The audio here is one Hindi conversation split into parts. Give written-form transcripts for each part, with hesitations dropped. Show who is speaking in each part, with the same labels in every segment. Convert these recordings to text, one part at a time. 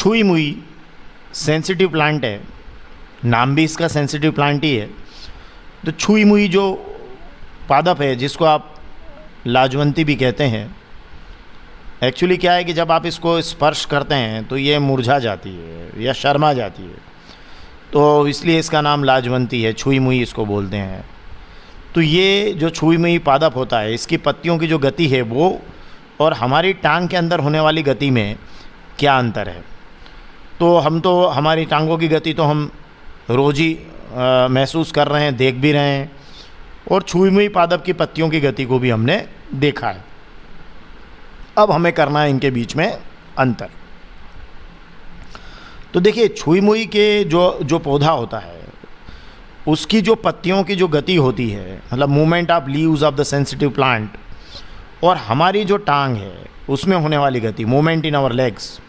Speaker 1: छुई मुई सेंसिटिव प्लांट है, नाम भी इसका सेंसिटिव प्लांट ही है। तो छुई मुई जो पादप है, जिसको आप लाजवंती भी कहते हैं, एक्चुअली क्या है कि जब आप इसको स्पर्श करते हैं तो ये मुरझा जाती है या शर्मा जाती है, तो इसलिए इसका नाम लाजवंती है, छुई मुई इसको बोलते हैं। तो ये जो छुई मुई पादप होता है, इसकी पत्तियों की जो गति है वो और हमारी टांग के अंदर होने वाली गति में क्या अंतर है। तो हम तो हमारी टांगों की गति तो हम रोज़ ही महसूस कर रहे हैं, देख भी रहे हैं, और छुई मुई पादप की पत्तियों की गति को भी हमने देखा है। अब हमें करना है इनके बीच में अंतर। तो देखिए, छुई मुई के जो पौधा होता है उसकी जो पत्तियों की जो गति होती है, मतलब movement of leaves of the sensitive plant, और हमारी जो टांग है उसमें होने वाली गति, मूवमेंट इन आवर लेग्स,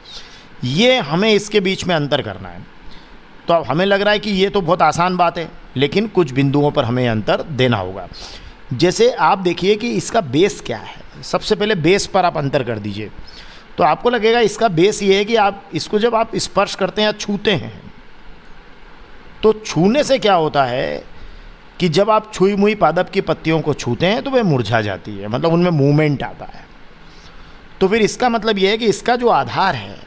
Speaker 1: ये हमें इसके बीच में अंतर करना है। तो अब हमें लग रहा है कि ये तो बहुत आसान बात है, लेकिन कुछ बिंदुओं पर हमें अंतर देना होगा। जैसे आप देखिए कि इसका बेस क्या है। सबसे पहले बेस पर आप अंतर कर दीजिए, तो आपको लगेगा इसका बेस ये है कि आप इसको जब आप स्पर्श करते हैं या छूते हैं, तो छूने से क्या होता है कि जब आप छुई मुई पादप की पत्तियों को छूते हैं तो वे मुरझा जाती है, मतलब उनमें मूवमेंट आता है। तो फिर इसका मतलब ये है कि इसका जो आधार है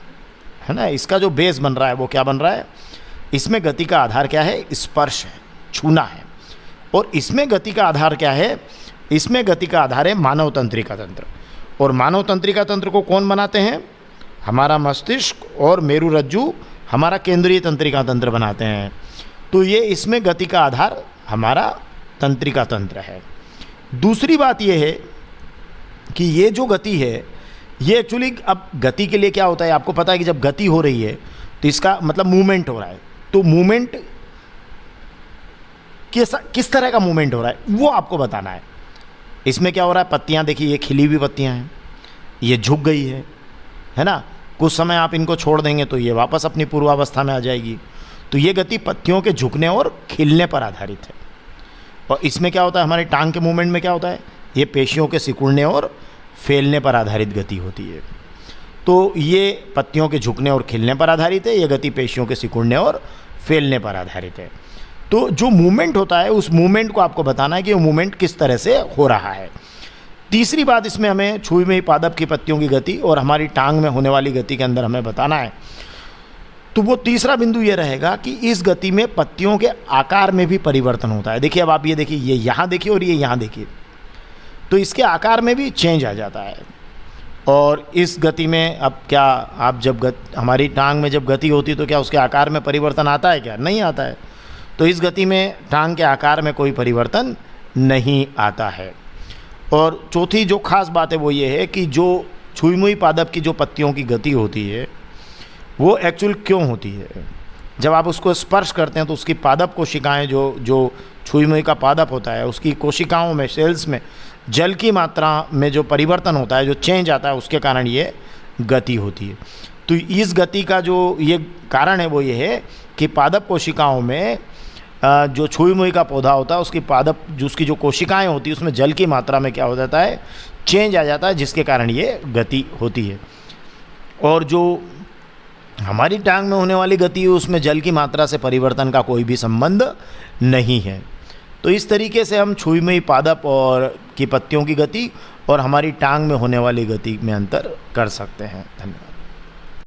Speaker 1: ना, इसका जो बेस बन रहा है वो क्या बन रहा है, इसमें गति का आधार क्या है, स्पर्श है, छूना है। और इसमें गति का आधार क्या है, इसमें गति का आधार है मानव तंत्रिका तंत्र। और मानव तंत्रिका तंत्र को कौन बनाते हैं, हमारा मस्तिष्क और मेरुरज्जु हमारा केंद्रीय तंत्रिका तंत्र बनाते हैं। तो ये इसमें गति का आधार हमारा तंत्रिका तंत्र है। दूसरी बात ये है कि ये जो गति है ये एक्चुअली, अब गति के लिए क्या होता है, आपको पता है कि जब गति हो रही है तो इसका मतलब मूवमेंट हो रहा है। तो मूवमेंट किस तरह का मूवमेंट हो रहा है वो आपको बताना है। इसमें क्या हो रहा है, पत्तियां देखिए, ये खिली हुई पत्तियां हैं, ये झुक गई है ना। कुछ समय आप इनको छोड़ देंगे तो ये वापस अपनी पूर्वावस्था में आ जाएगी। तो ये गति पत्तियों के झुकने और खिलने पर आधारित है। और इसमें क्या होता है, हमारे टांग के मूवमेंट में क्या होता है, ये पेशियों के सिकुड़ने और फैलने पर आधारित गति होती है। तो ये पत्तियों के झुकने और खिलने पर आधारित है, ये गति पेशियों के सिकुड़ने और फैलने पर आधारित है। तो जो मूवमेंट होता है उस मूवमेंट को आपको बताना है कि वो मूवमेंट किस तरह से हो रहा है। तीसरी बात, इसमें हमें छुई मुई पादप की पत्तियों की गति और हमारी टांग में होने वाली गति के अंदर हमें बताना है। तो वो तीसरा बिंदु ये रहेगा कि इस गति में पत्तियों के आकार में भी परिवर्तन होता है। देखिए, अब आप ये देखिए, ये यहाँ देखिए और ये यहाँ देखिए, तो इसके आकार में भी चेंज आ जाता है। और इस गति में अब क्या, आप जब हमारी टांग में जब गति होती है तो क्या उसके आकार में परिवर्तन आता है, क्या नहीं आता है। तो इस गति में टांग के आकार में कोई परिवर्तन नहीं आता है। और चौथी जो खास बात है वो ये है कि जो छुई मुई पादप की जो पत्तियों की गति होती है वो एक्चुअल क्यों होती है, जब आप उसको स्पर्श करते हैं तो उसकी पादप कोशिकाएं, जो छुई मुई का पादप होता है उसकी कोशिकाओं में, सेल्स में जल की मात्रा में जो परिवर्तन होता है, जो चेंज आता है, उसके कारण ये गति होती है। तो इस गति का जो ये कारण है वो ये है कि पादप कोशिकाओं में जो छुई मुई का पौधा होता है उसकी पादप, जो उसकी जो कोशिकाएं होती है उसमें जल की मात्रा में क्या हो जाता है, चेंज आ जाता है, जिसके कारण ये गति होती है। और जो हमारी टांग में होने वाली गति है उसमें जल की मात्रा से परिवर्तन का कोई भी संबंध नहीं है। तो इस तरीके से हम छुई मुई पादप और की पत्तियों की गति और हमारी टांग में होने वाली गति में अंतर कर सकते हैं। धन्यवाद।